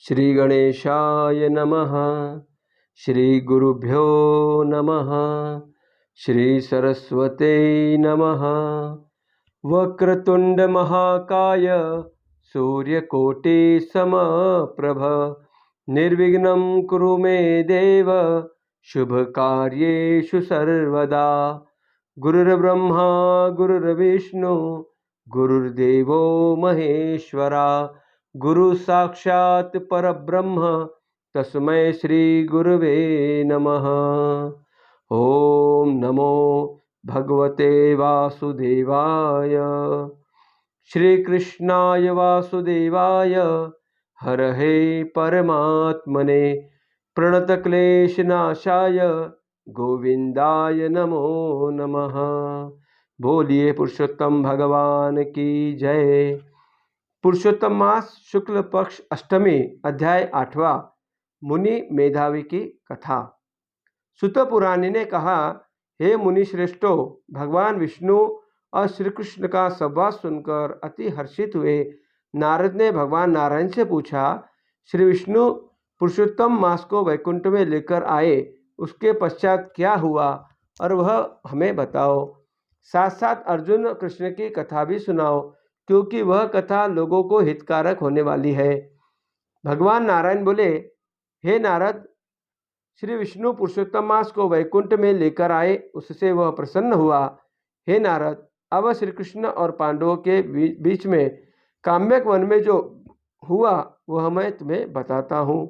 श्री गणेशाय नमः। श्री गुरुभ्यो नमः। श्री सरस्वते नमः। वक्रतुंड महाकाय सूर्यकोटि समप्रभ निर्विघ्नं कुरु मे देव शुभ कार्येषु सर्वदा। गुरुर्ब्रह्मा गुरुर्विष्णु गुरुर्देवो महेश्वरा गुरु साक्षात् परब्रह्म तस्मै श्री गुरुवे नमः। ओम नमो भगवते वासुदेवाय। श्री कृष्णाय वासुदेवाय हरहे परमात्मने प्रणतक्लेशनाशाय गोविंदाय नमो नमः। बोलिए पुरुषोत्तम भगवान की जय। पुरुषोत्तम मास शुक्ल पक्ष अष्टमी अध्याय 8वां मुनि मेधावी की कथा। सुत पुराणी ने कहा, हे मुनि श्रेष्ठो, भगवान विष्णु और श्री कृष्ण का संवाद सुनकर अति हर्षित हुए नारद ने भगवान नारायण से पूछा, श्री विष्णु पुरुषोत्तम मास को वैकुंठ में लेकर आए, उसके पश्चात क्या हुआ और वह हमें बताओ। साथ साथ अर्जुन कृष्ण की कथा भी सुनाओ, क्योंकि वह कथा लोगों को हितकारक होने वाली है। भगवान नारायण बोले, हे नारद, श्री विष्णु पुरुषोत्तम मास को वैकुंठ में लेकर आए, उससे वह प्रसन्न हुआ। हे नारद, अब श्री कृष्ण और पांडवों के बीच में काम्यक वन में जो हुआ वह मैं तुम्हें बताता हूँ।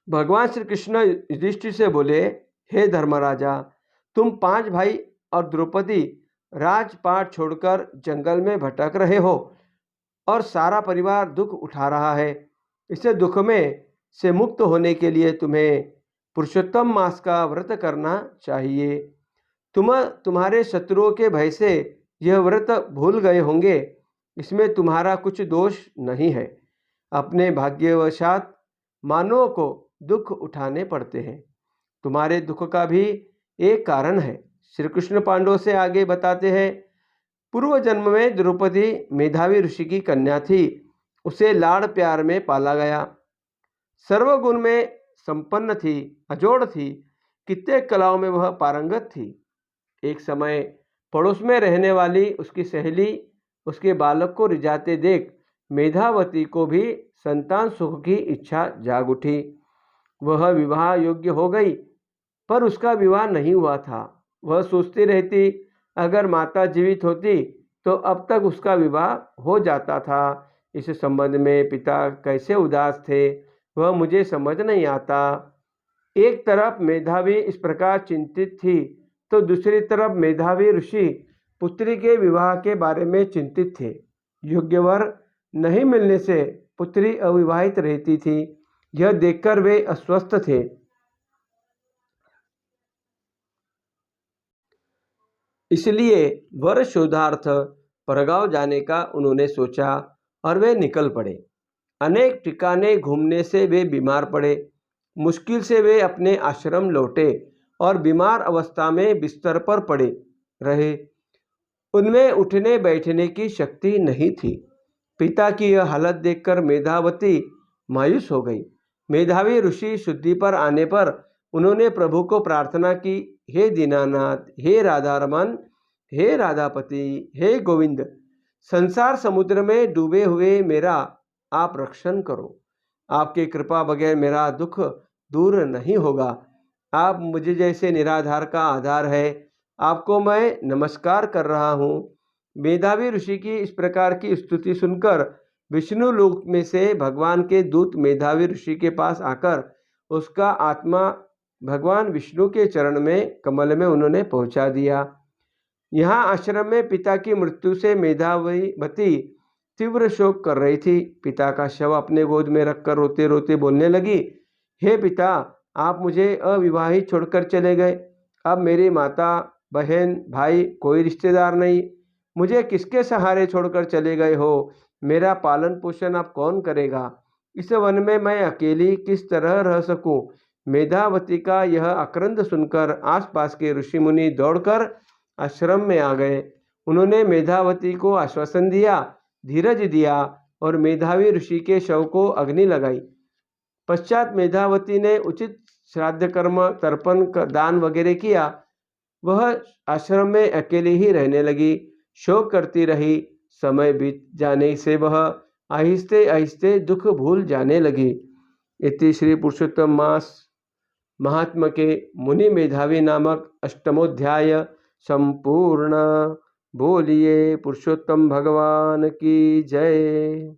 भगवान श्री कृष्ण युधिष्ठिर से बोले, हे धर्मराजा, तुम 5 भाई और द्रौपदी राजपाट छोड़कर जंगल में भटक रहे हो और सारा परिवार दुख उठा रहा है। इसे दुख में से मुक्त होने के लिए तुम्हें पुरुषोत्तम मास का व्रत करना चाहिए। तुम्हारे शत्रुओं के भय से यह व्रत भूल गए होंगे, इसमें तुम्हारा कुछ दोष नहीं है। अपने भाग्यवशात मानवों को दुख उठाने पड़ते हैं। तुम्हारे दुख का भी एक कारण है। श्री कृष्ण पांडवों से आगे बताते हैं, पूर्व जन्म में द्रौपदी मेधावी ऋषि की कन्या थी। उसे लाड़ प्यार में पाला गया। सर्वगुण में संपन्न थी, अजोड़ थी, कितने कलाओं में वह पारंगत थी। एक समय पड़ोस में रहने वाली उसकी सहेली उसके बालक को रिझाते देख मेधावती को भी संतान सुख की इच्छा जाग उठी। वह विवाह योग्य हो गई, पर उसका विवाह नहीं हुआ था। वह सोचती रहती, अगर माता जीवित होती तो अब तक उसका विवाह हो जाता था। इस संबंध में पिता कैसे उदास थे वह मुझे समझ नहीं आता। एक तरफ मेधावी इस प्रकार चिंतित थी तो दूसरी तरफ मेधावी ऋषि पुत्री के विवाह के बारे में चिंतित थे। योग्य वर नहीं मिलने से पुत्री अविवाहित रहती थी। यह देखकर वे अस्वस्थ थे। इसलिए वर शोधार्थ परगांव जाने का उन्होंने सोचा और वे निकल पड़े। अनेक ठिकाने घूमने से वे बीमार पड़े। मुश्किल से वे अपने आश्रम लौटे और बीमार अवस्था में बिस्तर पर पड़े रहे। उनमें उठने बैठने की शक्ति नहीं थी। पिता की यह हालत देखकर मेधावती मायूस हो गई। मेधावी ऋषि शुद्धि पर आने पर उन्होंने प्रभु को प्रार्थना की, हे दीनानाथ, हे राधारमन, हे राधापति, हे गोविंद, संसार समुद्र में डूबे हुए मेरा आप रक्षण करो। आपकी कृपा बगैर मेरा दुख दूर नहीं होगा। आप मुझे जैसे निराधार का आधार है। आपको मैं नमस्कार कर रहा हूँ। मेधावी ऋषि की इस प्रकार की स्तुति सुनकर विष्णु लोक में से भगवान के दूत मेधावी ऋषि के पास आकर उसका आत्मा भगवान विष्णु के चरण में कमल में उन्होंने पहुंचा दिया। यहाँ आश्रम में पिता की मृत्यु से मेधावती तीव्र शोक कर रही थी। पिता का शव अपने गोद में रखकर रोते रोते बोलने लगी, हे पिता, आप मुझे अविवाहित छोड़कर चले गए। अब मेरी माता, बहन, भाई, कोई रिश्तेदार नहीं। मुझे किसके सहारे छोड़कर चले गए हो? मेरा पालन पोषण अब कौन करेगा? इस वन में मैं अकेली किस तरह रह सकूं? मेधावती का यह आक्रंद सुनकर आसपास के ऋषि मुनि दौड़कर आश्रम में आ गए। उन्होंने मेधावती को आश्वासन दिया, धीरज दिया और मेधावी ऋषि के शव को अग्नि लगाई। पश्चात मेधावती ने उचित श्राद्ध कर्म, तर्पण, दान वगैरह किया। वह आश्रम में अकेली ही रहने लगी, शोक करती रही। समय बीत जाने से वह आहिस्ते आहिस्ते दुख भूल जाने लगी। इति श्री पुरुषोत्तम मास महात्म के मुनि मेधावी नामक अष्टमोध्याय संपूर्ण। बोलिए पुरुषोत्तम भगवान की जय।